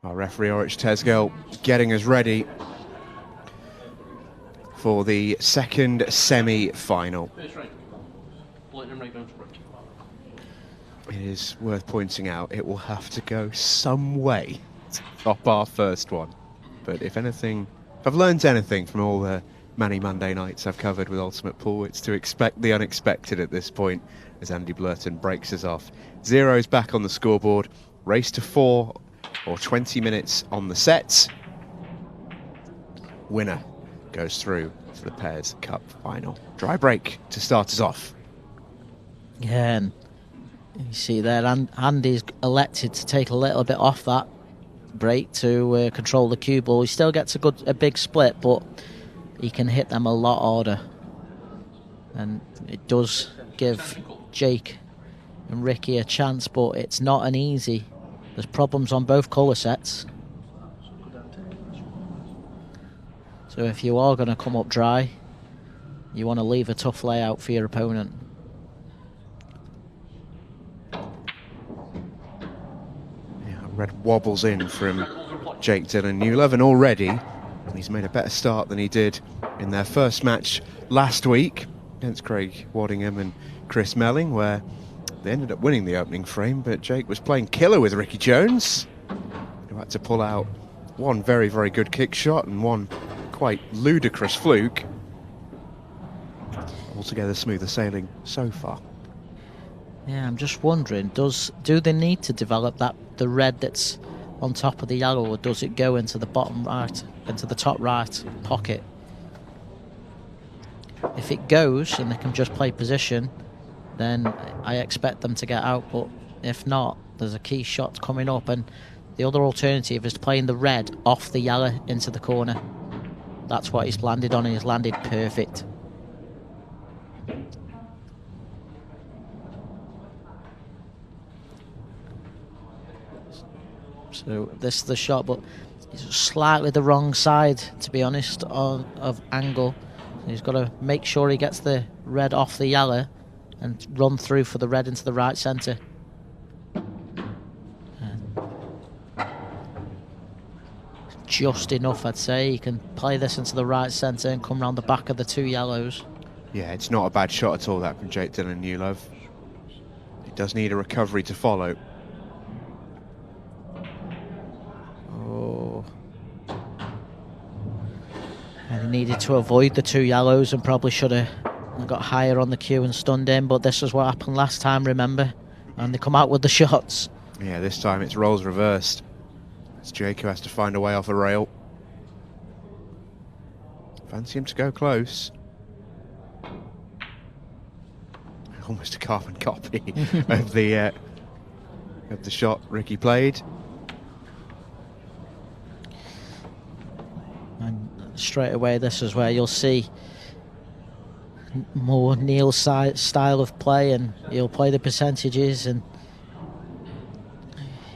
Our referee Orich Tesgel getting us ready for the second semi-final. It is worth pointing out it will have to go some way to top our first one. But if anything, if I've learned anything from all the many Monday nights I've covered with Ultimate Pool, it's to expect the unexpected at this point as Andy Blurton breaks us off. Zero's back on the scoreboard. Race to 4 or 20 minutes on the set. Winner goes through to the Pairs Cup final. Dry break to start us off. Yeah, and you see there, Andy's elected to take a little bit off that break to control the cue ball. He still gets a big split, but he can hit them a lot harder. And it does give Jake and Rikki a chance, but it's not an easy. There's problems on both colour sets. So if you are going to come up dry, you want to leave a tough layout for your opponent. Red wobbles in from Jake Dylan-Newlove, and already he's made a better start than he did in their first match last week against Craig Waddingham and Chris Melling, where they ended up winning the opening frame, but Jake was playing killer with Rikki Jones, who had to pull out one very, very good kick shot and one quite ludicrous fluke. Altogether smoother sailing so far. Yeah, I'm just wondering, do they need to develop the red that's on top of the yellow, or does it go into the bottom right, into the top right pocket? If it goes and they can just play position, then I expect them to get out, but if not, there's a key shot coming up, and the other alternative is playing the red off the yellow into the corner. That's what he's landed on, and he's landed perfect. So this is the shot, but it's slightly the wrong side, to be honest, of angle. He's got to make sure he gets the red off the yellow and run through for the red into the right centre. Just enough, I'd say. He can play this into the right centre and come round the back of the two yellows. Yeah, it's not a bad shot at all, that from Jake Dylan-Newlove. He does need a recovery to follow. Oh. And he needed to avoid the two yellows and probably should have got higher on the cue and stunned him, but this is what happened last time, remember? And they come out with the shots. Yeah, this time it's roles reversed. It's Jake who has to find a way off a rail. Fancy him to go close. Almost a carbon copy of the shot Rikki played. And straight away, this is where you'll see more Neil's style of play, and he'll play the percentages, and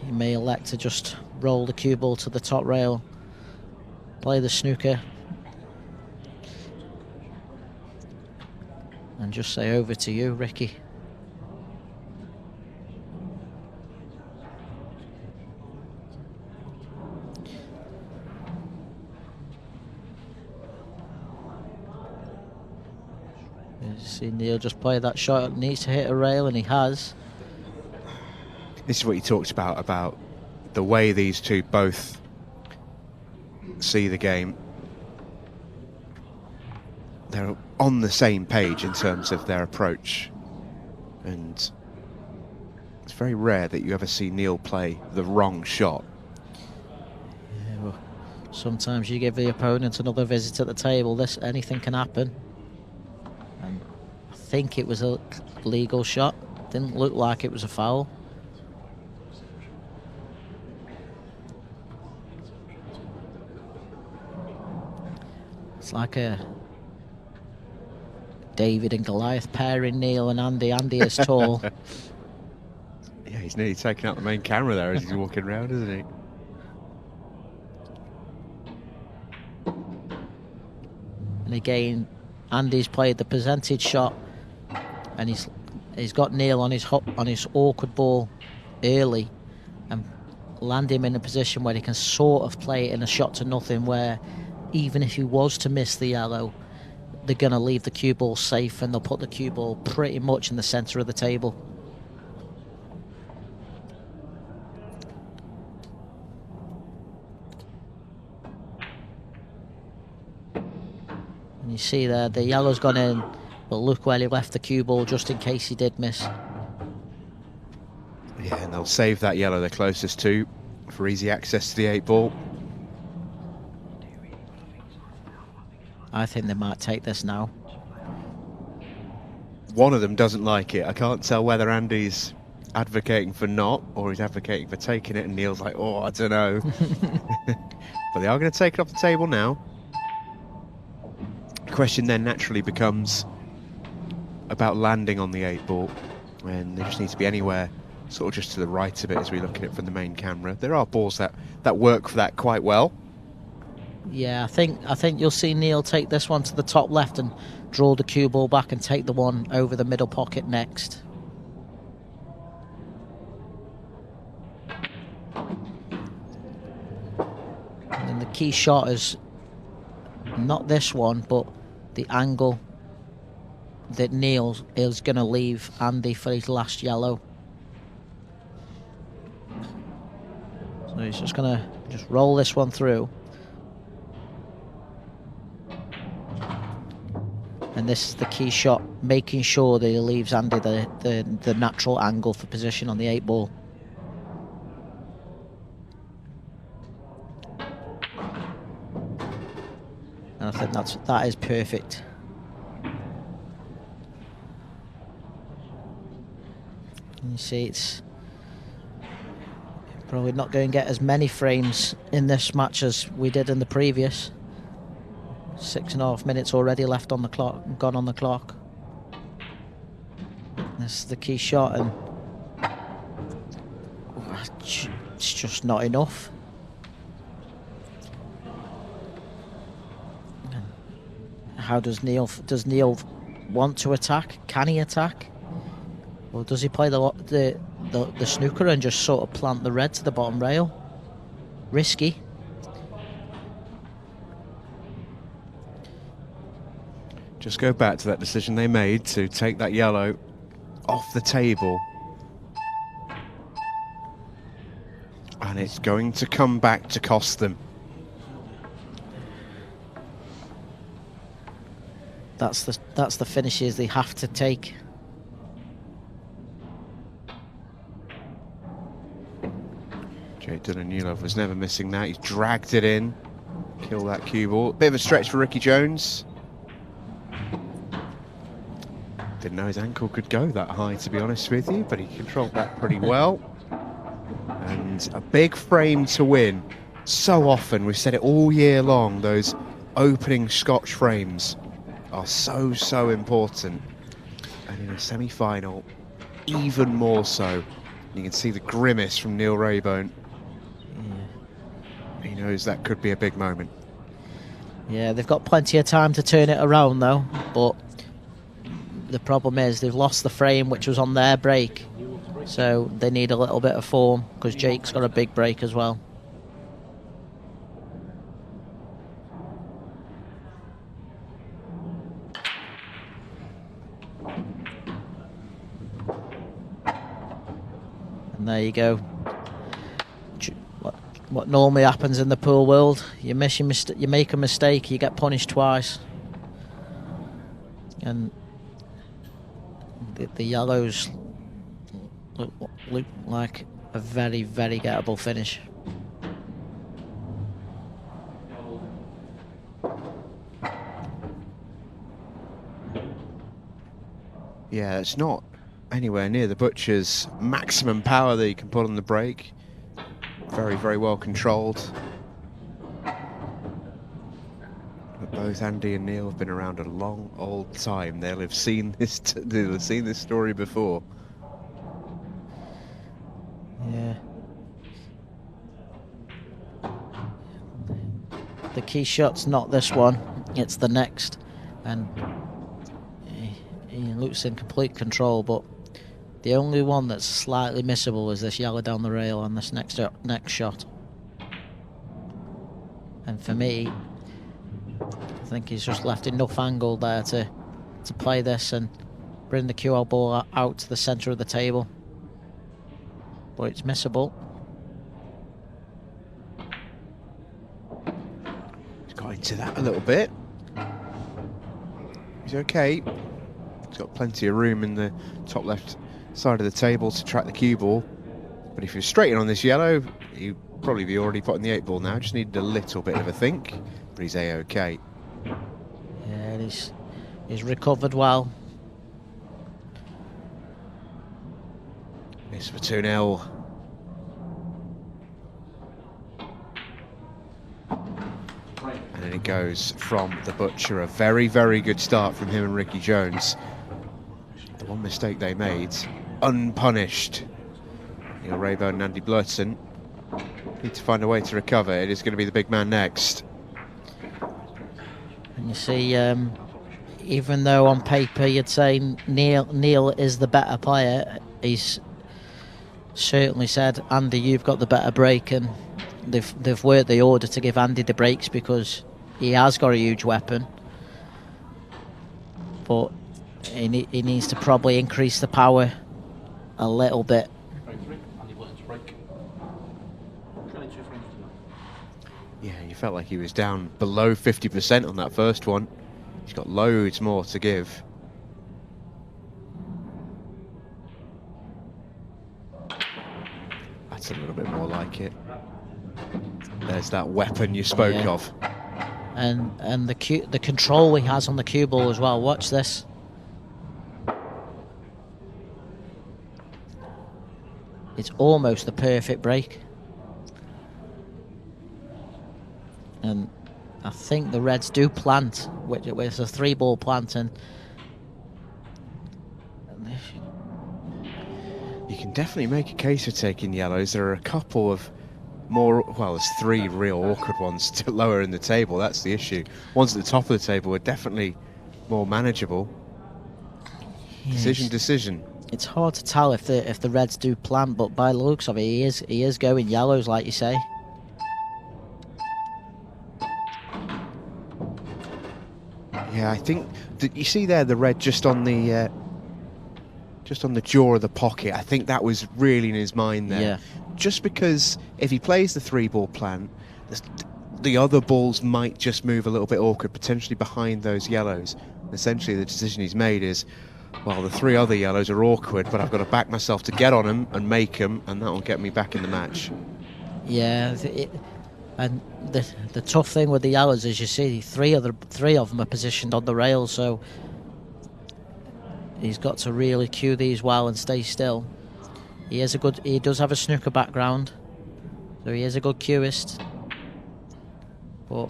he may elect to just roll the cue ball to the top rail, play the snooker, and just say over to you, Rikki. See Neil just play that shot, needs to hit a rail, and he has. This is what you talked about the way these two both see the game. They're on the same page in terms of their approach, and it's very rare that you ever see Neil play the wrong shot. Yeah, well, sometimes you give the opponent another visit at the table. Anything can happen. And I think it was a legal shot. Didn't look like it was a foul. It's like a David and Goliath pairing, Neil and Andy. Andy is tall. Yeah, he's nearly taking out the main camera there as he's walking around, isn't he? And again, Andy's played the percentage shot, and he's got Neil on his awkward ball early, and land him in a position where he can sort of play it in a shot to nothing, where even if he was to miss the yellow, they're going to leave the cue ball safe and they'll put the cue ball pretty much in the centre of the table. And you see there, the yellow's gone in, but look where he left the cue ball just in case he did miss. Yeah, and they'll save that yellow they're closest to for easy access to the 8 ball. I think they might take this now. One of them doesn't like it. I can't tell whether Andy's advocating for not or he's advocating for taking it, and Neil's like, oh, I don't know. But they are going to take it off the table now. The question then naturally becomes about landing on the 8 ball, and they just need to be anywhere sort of just to the right of it as we look at it from the main camera. There are balls that work for that quite well. Yeah, I think you'll see Neil take this one to the top left and draw the cue ball back and take the one over the middle pocket next. And then the key shot is not this one, but the angle that Neil is going to leave Andy for his last yellow. So he's just going to just roll this one through. And this is the key shot, making sure that he leaves Andy the natural angle for position on the 8 ball. And I think that is perfect. And you see, it's probably not going to get as many frames in this match as we did in the previous. 6.5 minutes already left on the clock, gone on the clock. This is the key shot, and it's just not enough. How does Neil want to attack? Can he attack? Or does he play the snooker and just sort of plant the red to the bottom rail? Risky. Just go back to that decision they made to take that yellow off the table. And it's going to come back to cost them. That's the finishes they have to take. Dylan-Newlove was never missing that. He's dragged it in. Kill that cue ball. Bit of a stretch for Rikki Jones. Didn't know his ankle could go that high, to be honest with you, but he controlled that pretty well. And a big frame to win. So often, we've said it all year long, those opening Scotch frames are so important. And in a semi-final, even more so. You can see the grimace from Neil Raybone. Yeah. He knows that could be a big moment. Yeah, they've got plenty of time to turn it around though, but the problem is they've lost the frame which was on their break, so they need a little bit of form because Jake's got a big break as well. And there you go. What normally happens in the pool world, you make a mistake, you get punished twice. And the yellows look like a very, very gettable finish. Yeah, it's not anywhere near the Butcher's maximum power that you can put on the break. Very, very well controlled. But both Andy and Neil have been around a long old time. They'll have seen this. They'll have seen this story before. Yeah. The key shot's not this one; it's the next, and he looks in complete control. But The only one that's slightly missable is this yellow down the rail on this next shot. And for me, I think he's just left enough angle there to play this and bring the cue ball out to the centre of the table. But it's missable. He's got into that a little bit. He's okay. He's got plenty of room in the top left side of the table to track the cue ball. But if you're straight in on this yellow, you'd probably be already putting the 8 ball now. Just needed a little bit of a think. But he's A-OK. Yeah, he's recovered well. It's for 2-0. And then it goes from the Butcher. A very, very good start from him and Rikki Jones. The one mistake they made, unpunished. Raybone Andy Blurton need to find a way to recover. It is going to be the big man next. And you see, even though on paper you'd say Neil is the better player, he's certainly said, Andy, you've got the better break, and they've worked the order to give Andy the breaks because he has got a huge weapon. But he needs to probably increase the power a little bit. Yeah, you felt like he was down below 50% on that first one. He's got loads more to give. That's a little bit more like it. There's that weapon you spoke of. And the control he has on the cue ball as well. Watch this. It's almost the perfect break. And I think the Reds do plant, which is a 3-ball plant, and you can definitely make a case for taking yellows. There are a couple of more, well, there's 3 real awkward ones still lower in the table. That's the issue. Ones at the top of the table are definitely more manageable. Yes. Decision. It's hard to tell if the Reds do plant, but by the looks of it, he is going yellows, like you say. Yeah, I think that you see there the red just on the jaw of the pocket. I think that was really in his mind there. Yeah. Just because if he plays the 3-ball plan, the other balls might just move a little bit awkward, potentially behind those yellows. Essentially, the decision he's made is, well, the 3 other yellows are awkward, but I've got to back myself to get on them and make them, and that will get me back in the match. Yeah, and the tough thing with the yellows is you see three of them are positioned on the rail, so he's got to really cue these well and stay still. He does have a snooker background, so he is a good cueist. But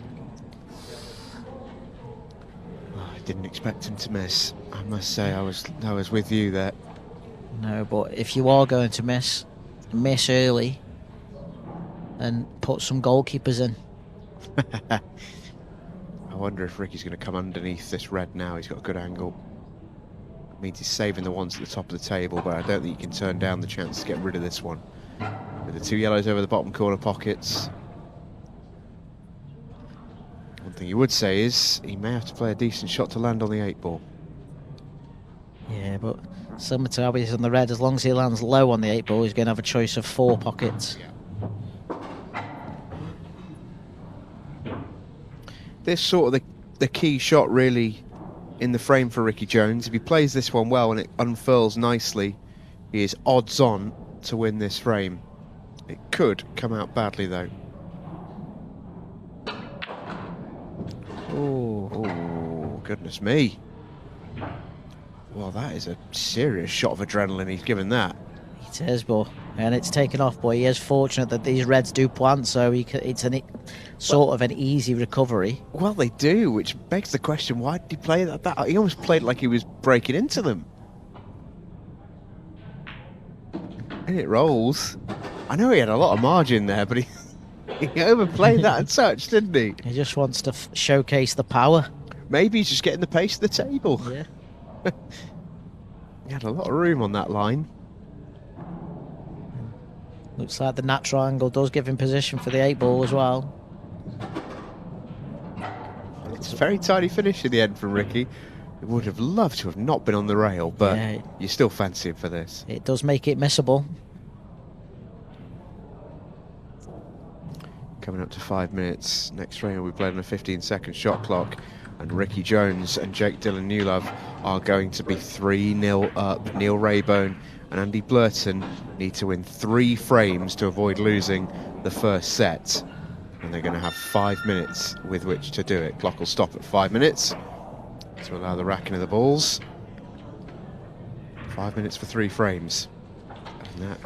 I didn't expect him to miss. I must say, I was with you there. No, but if you are going to miss early and put some goalkeepers in. I wonder if Ricky's going to come underneath this red now. He's got a good angle. It means he's saving the ones at the top of the table, but I don't think you can turn down the chance to get rid of this one. With the 2 yellows over the bottom corner pockets. One thing you would say is he may have to play a decent shot to land on the 8-ball. Yeah, but similar to how he's on the red, as long as he lands low on the 8-ball, he's going to have a choice of 4 pockets. Yeah. This sort of the key shot really in the frame for Rikki Jones. If he plays this one well and it unfurls nicely, he is odds on to win this frame. It could come out badly though. Oh, goodness me. Well, that is a serious shot of adrenaline he's given that. It is, and it's taken off, but he is fortunate that these Reds do plant, so it's sort of an easy recovery. Well, they do, which begs the question, why did he play that? He almost played like he was breaking into them. And it rolls. I know he had a lot of margin there, but he overplayed that a touch, didn't he? He just wants to showcase the power. Maybe he's just getting the pace of the table. Yeah. He had a lot of room on that line. Looks like the natural angle does give him position for the 8-ball as well. It's a very tidy finish in the end from Rikki. It would have loved to have not been on the rail, but Yeah, you still fancy him for this. it does make it missable. Coming up to 5 minutes. Next frame will be played on a 15-second shot clock. And Rikki Jones and Jake Dylan-Newlove are going to be 3-0 up. Neil Raybone and Andy Blurton need to win 3 frames to avoid losing the first set. And they're going to have 5 minutes with which to do it. Clock will stop at 5 minutes to allow the racking of the balls. 5 minutes for 3 frames. And that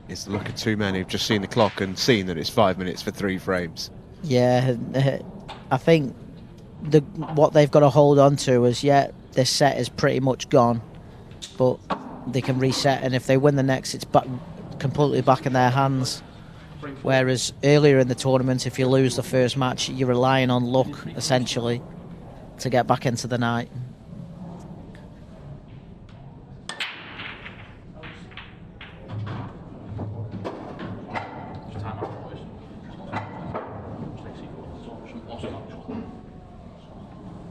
is the look of 2 men who've just seen the clock and seen that it's 5 minutes for 3 frames. Yeah, I think what they've got to hold on to is, this set is pretty much gone, but they can reset, and if they win the next, it's completely back in their hands. Whereas earlier in the tournament, if you lose the first match, you're relying on luck, essentially, to get back into the night.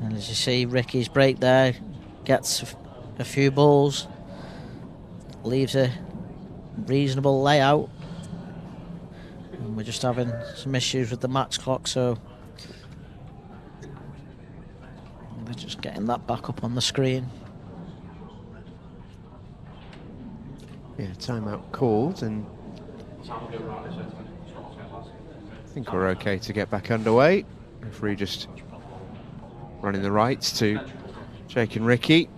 And as you see, Rikki's break there, gets a few balls, leaves a reasonable layout. And we're just having some issues with the match clock, so we're just getting that back up on the screen. Yeah, timeout called, and I think we're okay to get back underway. Referee just running the rights to Jake and Rikki,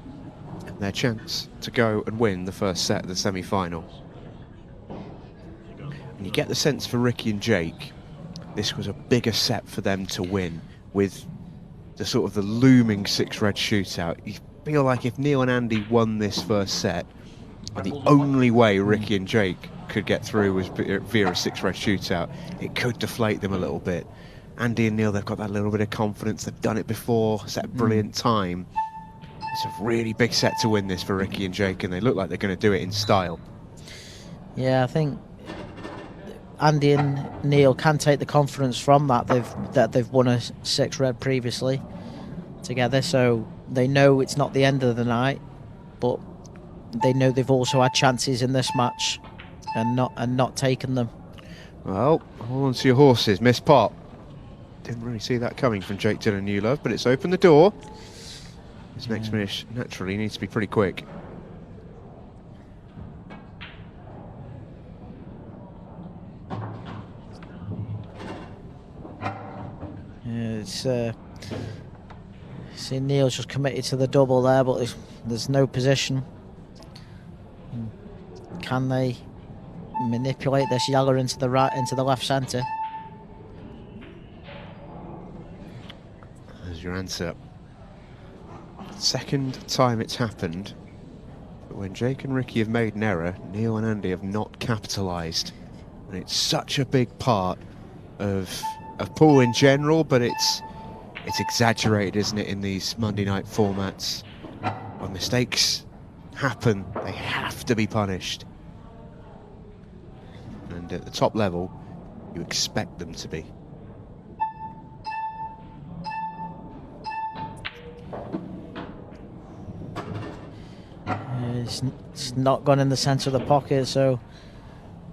and their chance to go and win the first set of the semi-final. And you get the sense for Rikki and Jake, this was a bigger set for them to win, with the sort of the looming 6-red shootout. You feel like if Neil and Andy won this first set, and the only way Rikki and Jake could get through was via a 6-red shootout, it could deflate them a little bit. Andy and Neil, they've got that little bit of confidence, they've done it before, set a brilliant time. It's a really big set to win this for Rikki and Jake, and they look like they're going to do it in style. Yeah, I think Andy and Neil can take the confidence from that. They've won a 6-red previously together, so they know it's not the end of the night, but they know they've also had chances in this match and not taken them. Well, hold on to your horses, miss pot. Didn't really see that coming from Jake Dylan-Newlove, but it's opened the door. His next finish naturally needs to be pretty quick. It's see Neil's just committed to the double there, but there's no position. Can they manipulate this Yeller into the right, into the left centre? There's your answer. Second time it's happened, but when Jake and Rikki have made an error, Neil and Andy have not capitalised, and it's such a big part of pool in general, but it's exaggerated, isn't it, in these Monday night formats? When mistakes happen, they have to be punished, and at the top level, you expect them to be. It's not gone in the centre of the pocket, so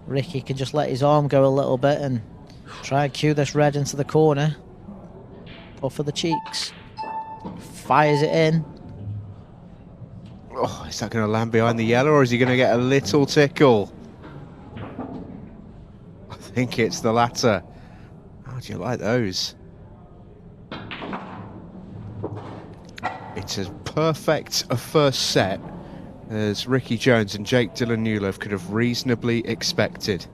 Rikki can just let his arm go a little bit and try and cue this red into the corner. Puff for the cheeks. Fires it in. Oh, is that going to land behind the yellow, or is he going to get a little tickle? I think it's the latter. How do you like those? It's as perfect a first set as Rikki Jones and Jake Dylan-Newlove could have reasonably expected.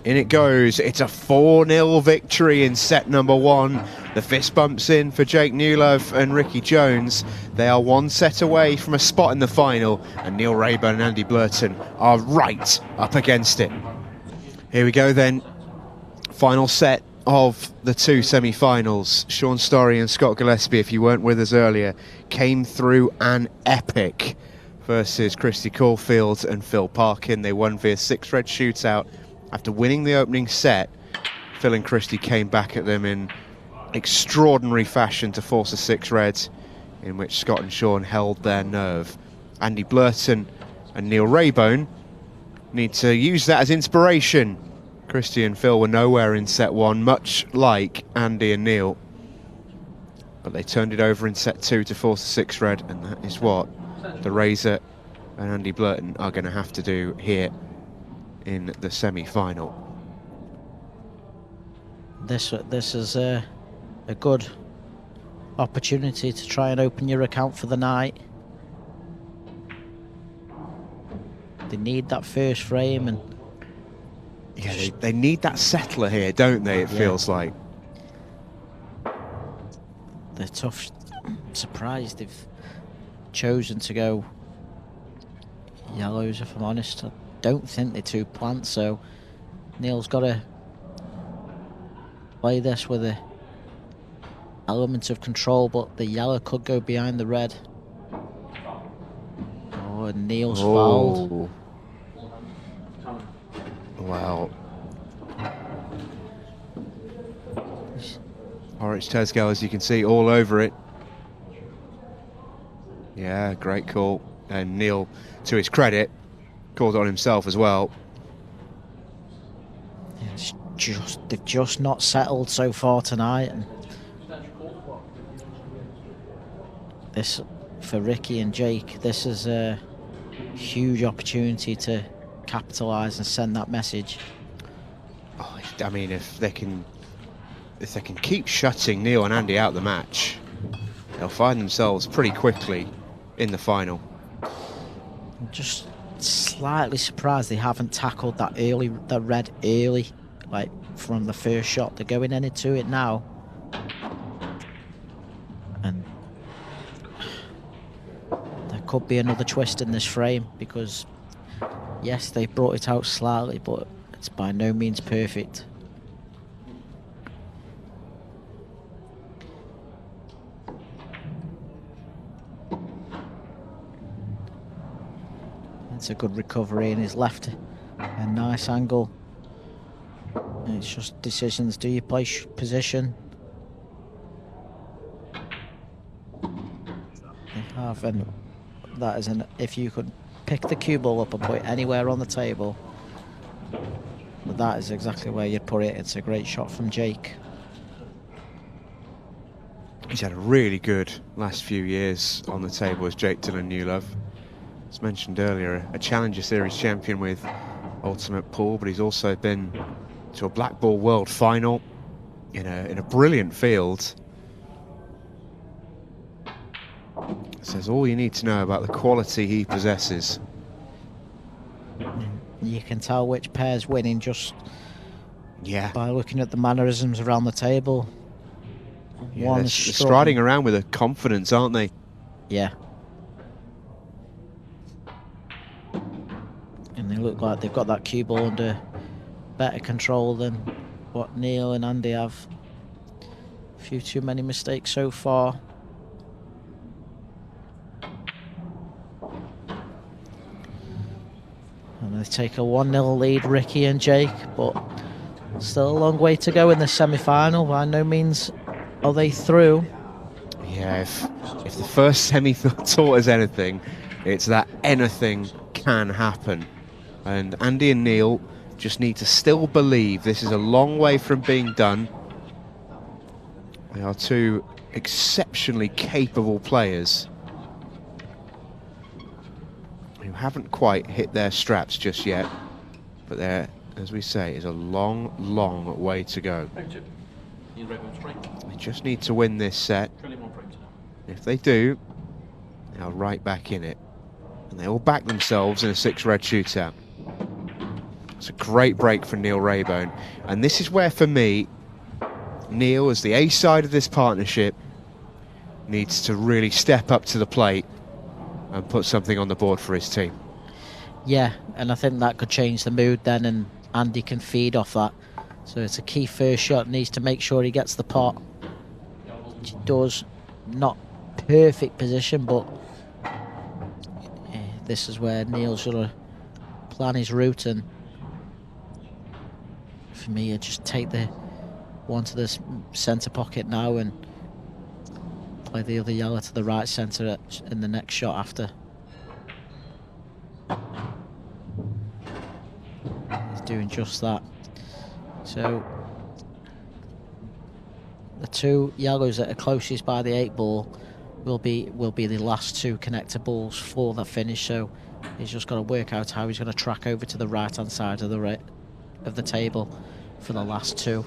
In it goes. It's a 4-0 victory in set number 1. The fist bumps in for Jake Newlove and Rikki Jones. They are 1 set away from a spot in the final, and Neil Raybone and Andy Blurton are right up against it. Here we go then. Final set of the 2 semi-finals. Shaun Storry and Scott Gillespie, if you weren't with us earlier, came through an epic versus Kristi Caulfield and Phil Parkin. They won via 6-red shootout. After winning the opening set, Phil and Kristi came back at them in extraordinary fashion to force a 6-red, in which Scott and Shaun held their nerve. Andy Blurton and Neil Raybone need to use that as inspiration. Kristi and Phil were nowhere in set 1, much like Andy and Neil. But they turned it over in set 2 to force a 6-red, and that is what the Razor and Andy Blurton are going to have to do here in the semi-final. This is a good opportunity to try and open your account for the night. They need that first frame, and yeah, they need that settler here, don't they? It feels like they're tough. I'm surprised they've chosen to go yellows, if I'm honest. I don't think they're too plant, so Neil's got to play this with a element of control, but the yellow could go behind the red. Oh, and Neil's fouled. Wow. Orange Tezgel, as you can see, all over it. Yeah, great call. And Neil, to his credit, called on himself as well. They've just not settled so far tonight, and this, for Rikki and Jake, this is a huge opportunity to capitalise and send that message. Oh, I mean, if they can keep shutting Neil and Andy out the match, they'll find themselves pretty quickly in the final. I'm just slightly surprised they haven't tackled that red early, like from the first shot. They're going into it now, and there could be another twist in this frame, because yes, they brought it out slightly, but it's by no means perfect. It's a good recovery, and he's left a nice angle. And it's just decisions. Do you play position? They have, and that is if you could pick the cue ball up and put it anywhere on the table, that is exactly where you'd put it. It's a great shot from Jake. He's had a really good last few years on the table as Jake Dylan-Newlove. As mentioned earlier, a Challenger Series champion with Ultimate Pool, but he's also been to a Black Ball World Final in a brilliant field. Says all you need to know about the quality he possesses. You can tell which pair's winning just by looking at the mannerisms around the table. Yeah, they're striding around with a confidence, aren't they? Yeah. And they look like they've got that cue ball under better control than what Neil and Andy have. A few too many mistakes so far. And they take a 1-0 lead, Rikki and Jake, but still a long way to go in the semi-final. By no means are they through. Yeah, if the first semi taught us anything, it's that anything can happen. And Andy and Neil just need to still believe this is a long way from being done. They are two exceptionally capable players who haven't quite hit their straps just yet, but there, as we say, is a long, long way to go. They just need to win this set. If they do, they are right back in it, and they all back themselves in a 6-red shootout. It's a great break for Neil Raybone, and this is where, for me, Neil, as the A side of this partnership, needs to really step up to the plate and put something on the board for his team. Yeah, and I think that could change the mood then, and Andy can feed off that. So it's a key first shot, needs to make sure he gets the pot. Which he does. Not perfect position, but this is where Neil's going to plan his route, and for me, I just take the one to the centre pocket now and play the other yellow to the right centre in the next shot after. He's doing just that. So the two yellows that are closest by the 8 ball will be the last 2 connector balls for the finish. So he's just got to work out how he's going to track over to the right hand side of the table for the last 2.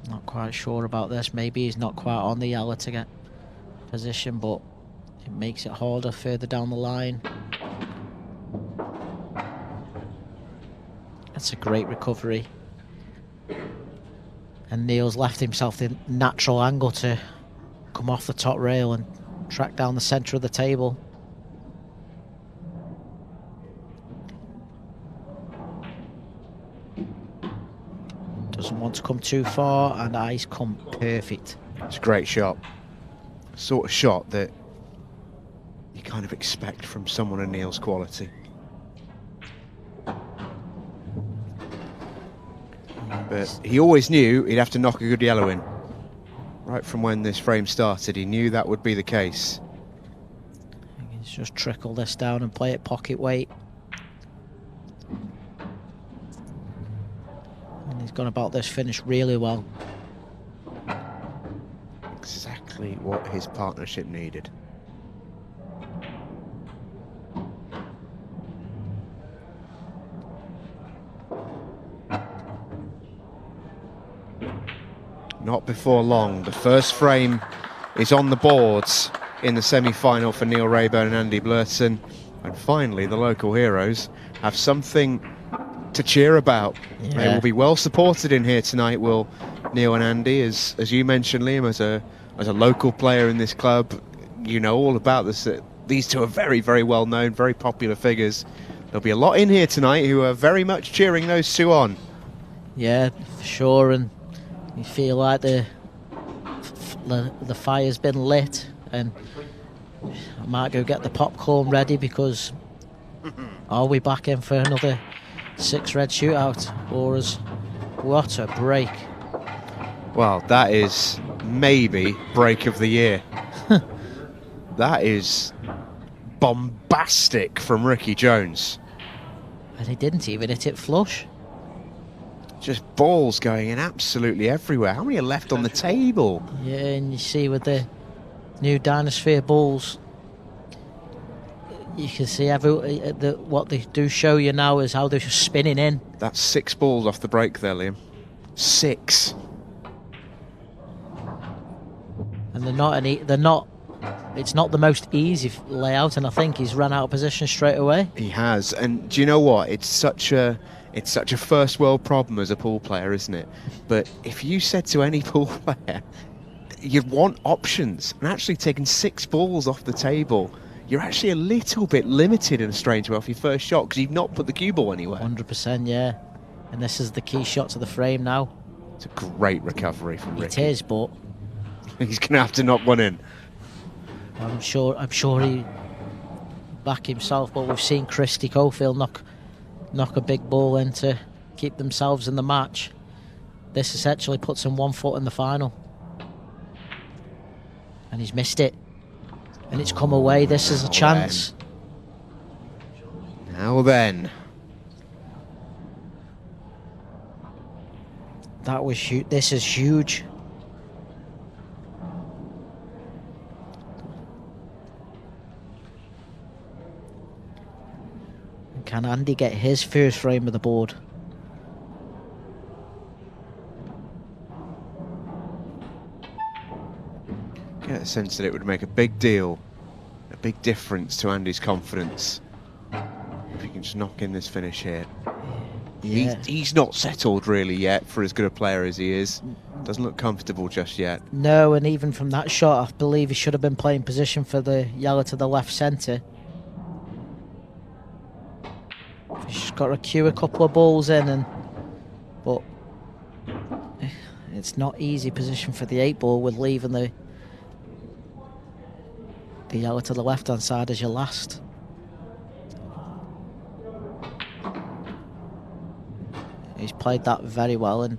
Not quite sure about this. Maybe he's not quite on the yellow to get position, but it makes it harder further down the line. That's a great recovery. And Neil's left himself the natural angle to come off the top rail and track down the centre of the table. Doesn't want to come too far, and eyes come perfect. It's a great shot. Sort of shot that you kind of expect from someone of Neil's quality. But he always knew he'd have to knock a good yellow in. Right from when this frame started, he knew that would be the case. He's just trickle this down and play it pocket weight. And he's gone about this finish really well. Exactly what his partnership needed. Not before long. The first frame is on the boards in the semi-final for Neil Raybone and Andy Blurton. And finally, the local heroes have something to cheer about. Yeah. They will be well supported in here tonight, will Neil and Andy. As you mentioned, Liam, as a local player in this club, you know all about this. These two are very, very well known, very popular figures. There'll be a lot in here tonight who are very much cheering those two on. Yeah, for sure. And you feel like the fire's been lit, and I might go get the popcorn ready, because are we back in for another 6 red shootout? Or what a break. Well, that is maybe break of the year. That is bombastic from Rikki Jones. And he didn't even hit it flush. Just balls going in absolutely everywhere. How many are left on the table? Yeah, and you see with the new Dynasphere balls, you can see what they do show you now is how they're just spinning in. That's 6 balls off the break there, Liam. 6. And it's not the most easy layout, and I think he's run out of position straight away. He has, and do you know what? It's such a first world problem as a pool player, isn't it? But if you said to any pool player, you'd want options, and actually taking 6 balls off the table, you're actually a little bit limited in a strange way off your first shot, because you've not put the cue ball anywhere. 100%, yeah. And this is the key shot to the frame now. It's a great recovery from Rikki. It is, but he's going to have to knock one in. I'm sure he back himself, but we've seen Kristi Caulfield knock a big ball in to keep themselves in the match. This essentially puts him 1 foot in the final. And he's missed it. And it's come away. This is a chance. Now then. That was huge. This is huge. Can Andy get his first frame of the board? Get a sense that it would make a big deal, a big difference to Andy's confidence if he can just knock in this finish here. Yeah. He's not settled really yet for as good a player as he is. Doesn't look comfortable just yet. No, and even from that shot, I believe he should have been playing position for the yellow to the left centre. He's just got to cue a couple of balls in, but It's not easy position for the 8-ball with leaving the yellow to the left-hand side as your last. He's played that very well, and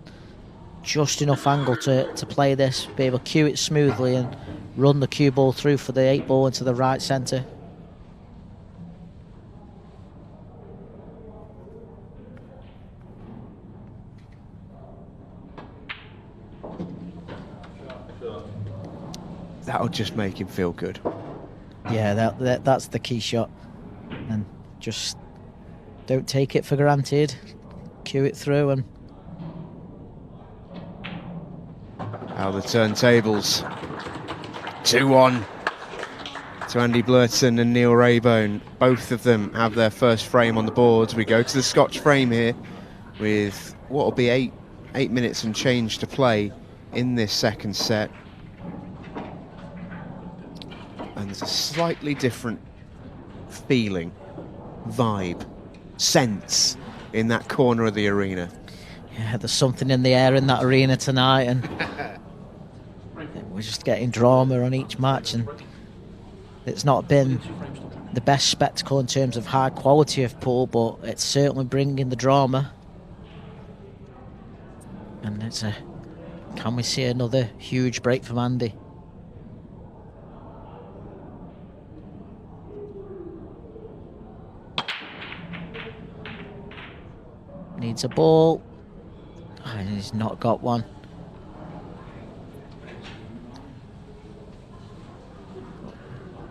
just enough angle to play this, be able to cue it smoothly and run the cue ball through for the 8-ball into the right centre. That'll just make him feel good. Yeah, that's the key shot. And just don't take it for granted. Cue it through and... How the turntables. 2-1 to Andy Blurton and Neil Raybone. Both of them have their first frame on the boards. We go to the Scotch frame here with what will be 8 minutes and change to play in this second set. And there's a slightly different feeling, vibe, sense in that corner of the arena. Yeah, there's something in the air in that arena tonight, and we're just getting drama on each match, and it's not been the best spectacle in terms of high quality of pool, but it's certainly bringing the drama. And it's a... Can we see another huge break from Andy? Needs a ball. And he's not got one.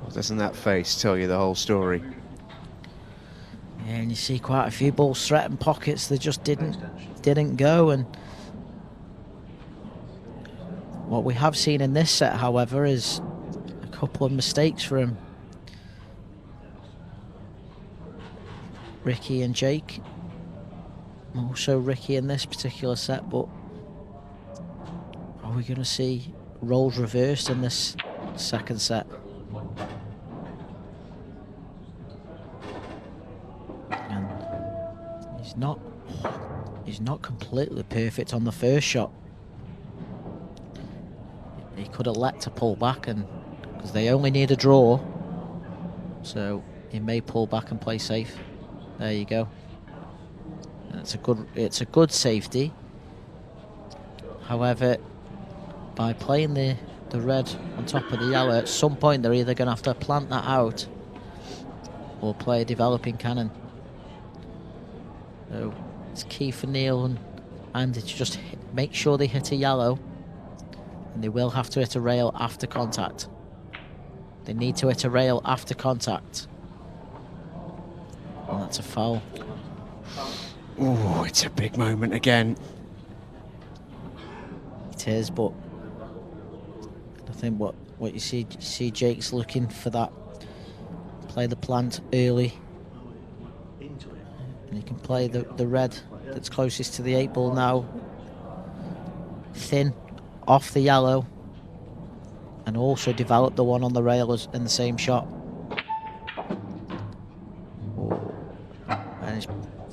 Well, doesn't that face tell you the whole story? Yeah, and you see quite a few balls threaten pockets that just didn't go. And what we have seen in this set, however, is a couple of mistakes for him. Rikki and Jake. Also Rikki in this particular set, but are we going to see roles reversed in this second set? And he's not completely perfect on the first shot. He could have let to pull back, and because they only need a draw, so he may pull back and play safe. There you go. It's a good safety. However, by playing the red on top of the yellow, at some point they're either going to have to plant that out or play a developing cannon. So it's key for Neil and Andy to just make sure they hit a yellow, and they will have to hit a rail after contact. They need to hit a rail after contact. And that's a foul. Oh, it's a big moment again. It is, but I think what you see Jake's looking for that. Play the plant early. And you can play the red that's closest to the 8-ball now. Thin, off the yellow. And also develop the one on the rail in the same shot. Oh. And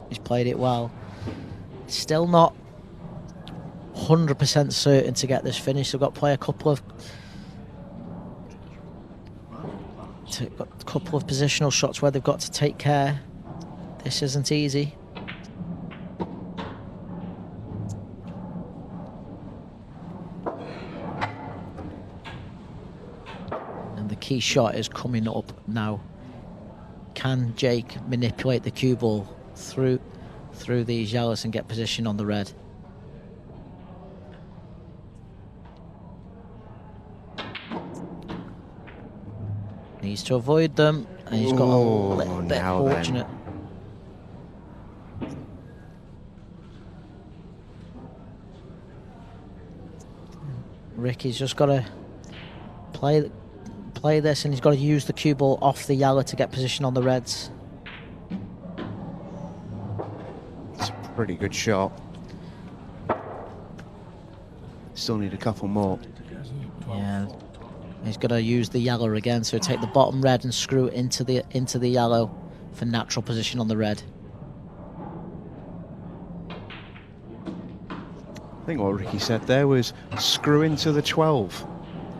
he's played it well. Still not 100% certain to get this finished. They've got to play a couple of positional shots where they've got to take care. This isn't easy. And the key shot is coming up now. Can Jake manipulate the cue ball through these yellows and get position on the red? Needs to avoid them, and he's got a little bit fortunate. Rikki's just got to play this, and he's got to use the cue ball off the yellow to get position on the reds. It's a pretty good shot. Still need a couple more. Yeah, he's got to use the yellow again, so take the bottom red and screw it into the yellow for natural position on the red. I think what Rikki said there was screw into the 12.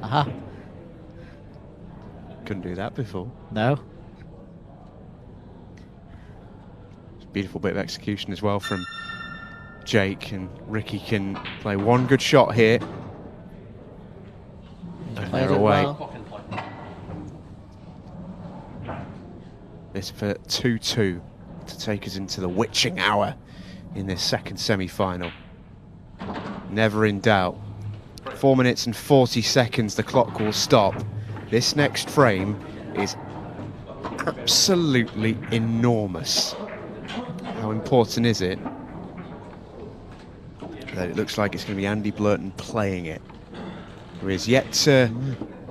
Aha. Couldn't do that before. No. Beautiful bit of execution as well from Jake, and Rikki can play one good shot here. And they're away. Well. This for 2-2 to take us into the witching hour in this second semi-final. Never in doubt. 4 minutes and 40 seconds, the clock will stop. This next frame is absolutely enormous. How important is it that it looks like it's going to be Andy Blurton playing it, who is yet to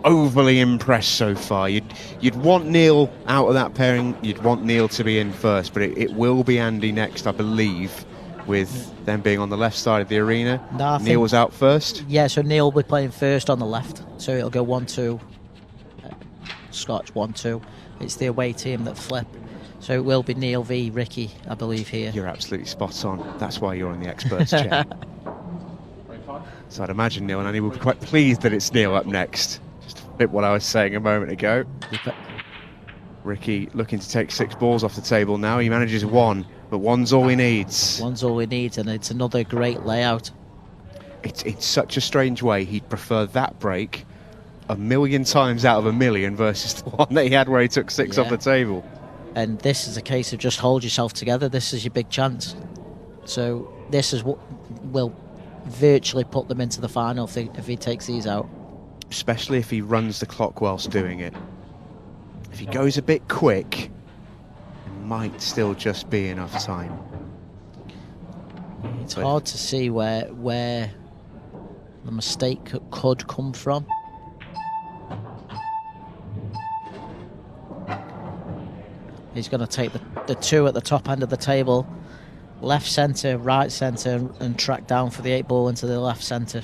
overly impress so far? You'd want Neil out of that pairing, you'd want Neil to be in first, but it will be Andy next, I believe, with them being on the left side of the arena. No, Neil was out first. Yeah, so Neil will be playing first on the left, so it'll go 1-2, Scotch 1-2. It's the away team that flip, so it will be Neil v Rikki, I believe, here. You're absolutely spot on. That's why you're in the experts chair. So I'd imagine Neil and Andy will be quite pleased that it's Neil up next. Just a bit what I was saying a moment ago. Rikki looking to take 6 balls off the table now. He manages 1, but 1's all he needs. 1's all he needs, and it's another great layout. It's such a strange way. He'd prefer that break 1,000,000 times out of 1,000,000 versus the one that he had where he took 6 off the table. And this is a case of just hold yourself together. This is your big chance. So this is what will virtually put them into the final if he takes these out. Especially if he runs the clock whilst doing it. If he goes a bit quick, it might still just be enough time. It's hard to see where the mistake could come from. He's going to take the 2 at the top end of the table, left centre, right centre, and track down for the 8 ball into the left centre.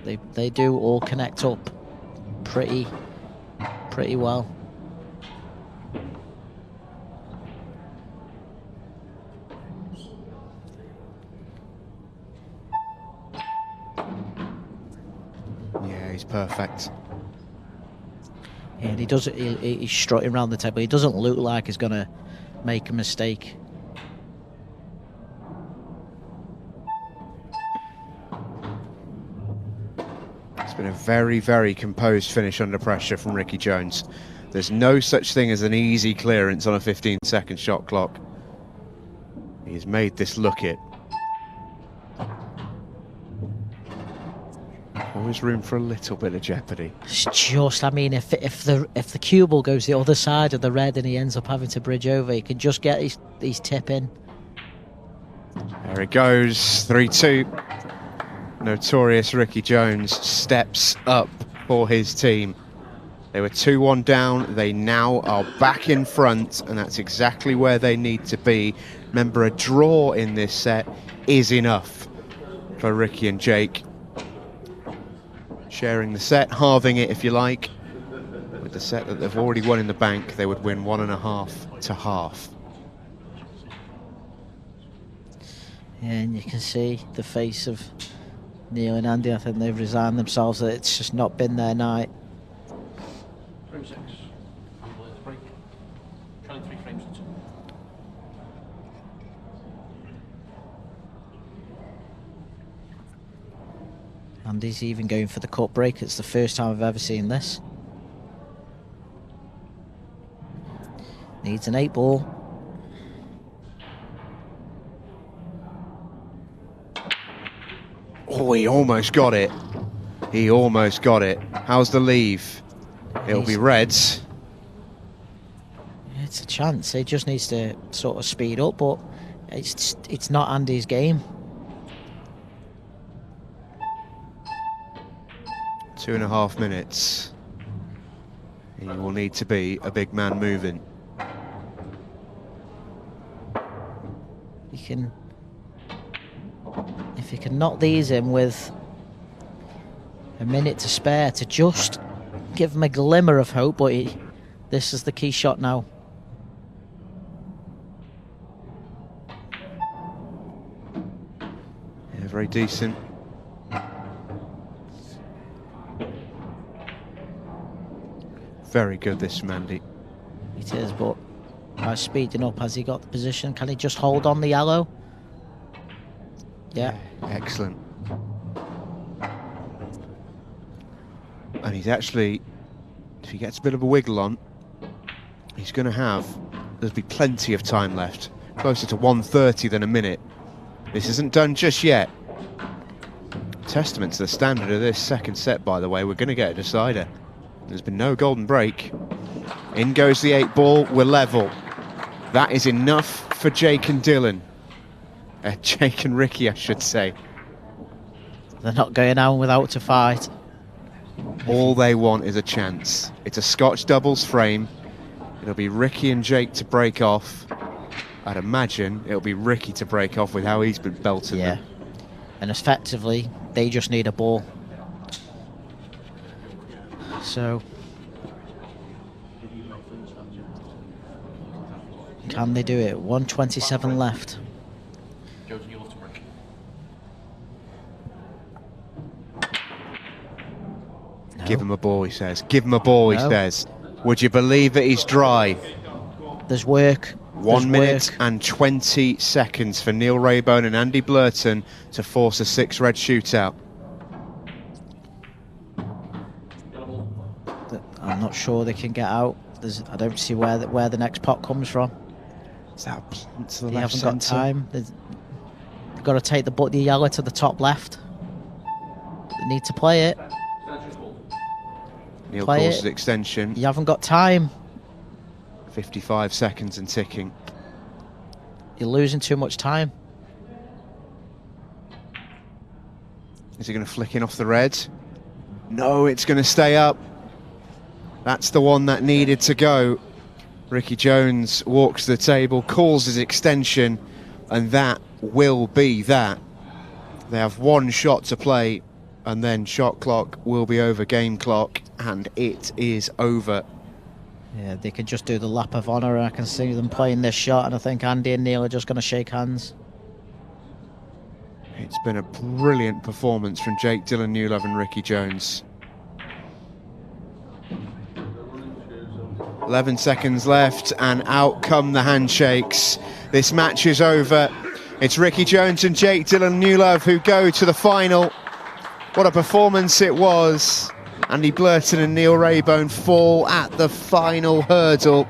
They do all connect up pretty well. Yeah, he's perfect. And he's strutting around the table. He doesn't look like he's going to make a mistake. It's been a very, very composed finish under pressure from Rikki Jones. There's no such thing as an easy clearance on a 15-second shot clock. He's made this look it. Always room for a little bit of jeopardy. It's just, I mean, if the cue ball goes the other side of the red and he ends up having to bridge over, he can just get his tip in. There it goes, 3-2. Notorious Rikki Jones steps up for his team. They were 2-1 down, they now are back in front, and that's exactly where they need to be. Remember, a draw in this set is enough for Rikki and Jake. Sharing the set, halving it if you like. With the set that they've already won in the bank, they would win 1.5 to half. And you can see the face of Neil and Andy. I think they've resigned themselves that it's just not been their night. Frame 6. Break. Trying 3 frames to 2. Andy's even going for the cut break. It's the first time I've ever seen this. Needs an 8 ball. Oh, he almost got it. He almost got it. How's the leave? It'll be reds. It's a chance. He just needs to sort of speed up, but it's not Andy's game. 2.5 minutes. He will need to be a big man moving. If he can knock these in with a minute to spare to just give him a glimmer of hope, but this is the key shot now. very decent. Very good, this from Andy. It is, but by speeding up, has he got the position? Can he just hold on the yellow? Yeah. Excellent. And he's actually, if he gets a bit of a wiggle on, he's going to have, there'll be plenty of time left. Closer to 1:30 than a minute. This isn't done just yet. Testament to the standard of this second set, by the way. We're going to get a decider. There's been no golden break. In goes the 8 ball. We're level. That is enough for Jake and Dylan. Jake and Rikki, I should say. They're not going out without a fight. All they want is a chance. It's a Scotch doubles frame. It'll be Rikki and Jake to break off. I'd imagine it'll be Rikki to break off with how he's been belting them. And effectively, they just need a ball. So, can they do it? 1:27 left. Dylan-Newlove to break. No. Give him a ball, he says. Give him a ball, he says. Would you believe that he's dry? There's work. 1 minute and 20 seconds for Neil Raybone and Andy Blurton to force a 6-red shootout. I'm not sure they can get out. I don't see where the next pot comes from. Is that a plant to the They left haven't got centre? time. They've got to take the yellow to the top left. They need to play it. Neil Play calls it. it extension. You haven't got time. 55 seconds and ticking. You're losing too much time. Is he going to flick in off the red? No, it's going to stay up. That's the one that needed to go. Rikki Jones walks to the table, calls his extension, and that will be that. They have one shot to play, and then shot clock will be over game clock, and it is over. Yeah, they could just do the lap of honour, and I can see them playing this shot, and I think Andy and Neil are just going to shake hands. It's been a brilliant performance from Jake Dylan-Newlove and Rikki Jones. 11 seconds left, and out come the handshakes. This match is over. It's Rikki Jones and Jake Dylan-Newlove who go to the final. What a performance it was. Andy Blurton and Neil Raybone fall at the final hurdle.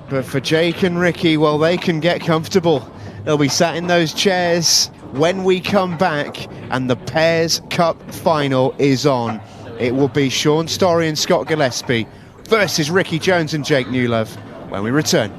But for Jake and Rikki, well, they can get comfortable. They'll be sat in those chairs when we come back, and the Pairs Cup final is on. It will be Shaun Storry and Scott Gillespie versus Rikki Jones and Jake Newlove when we return.